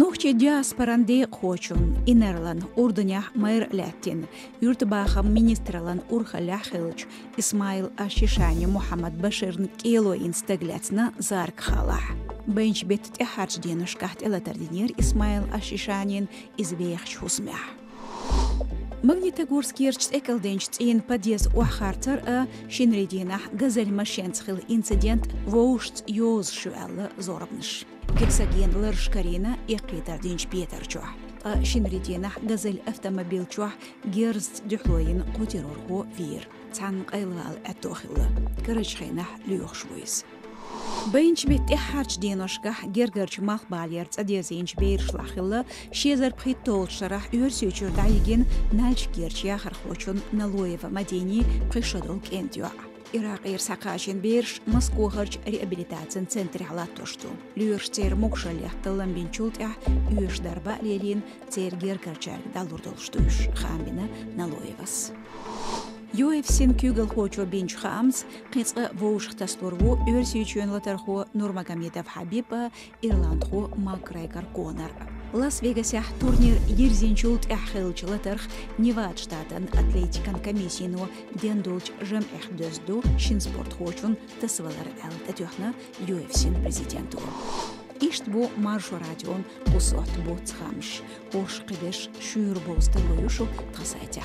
Нухчи диаспоранде хочун, инерлан, урдунях майр лятин, юртбахам министрлан урхаляхилыч, Исмаил Ашишани Мухаммад Баширн кило инстагляцна заркхалах. Бенч бет тяхарч денушкахт элатардинер Исмаил Ашишанин извеях чусмях. Магнитогорскирч экалденч ин подъезд уахартер шинрединах газель машенцхил инцидент воушц йоз шуэлла зорбныш. Кексаген ларшкарина икитардинч петерчух. Шинрединах газель автомобильчух герст дюхлоин кутирорго вир. Цан қайлал атохилла. Карачхинах люхшвуйс. Бенч бет إحارج دينوشكا جرجرج مخباليرت أديزينج بيرشلاخيلا شيزر بخيتول شرح يورسيوچور دايجين نالش جيرشيا خرخوچون نالويفا مديني بخيشدول كنتيوع إراق إرساقاشين بيرش مسكو هرج ريابيليتاتسن центре على توشتو ليورش تير موكشاليح تلم بينچولتيح يورش دربا ليلين تير جرجرجاك دالوردولشتوش خامبنا نالويفاس UFC Kügel Hocho Binch Hams, Qisqa Vosh Tastorvo, Ursichuen Laterho Nurmagomedov Habib, Irlandho McGregor Conor. Las Vegasях турнир Ерзинчулт Эхилч Латерх, Невадштатен Атлетикан комиссийно Дендулч Жем Эхдözду, Шинспорт Хочун, Тасвалар Элтатюхна, UFC президенту. Ишт бу маршу радион Кусот бу Цхамш, Ош Қидеш Шуйр Болсталуюшу Тасайтя.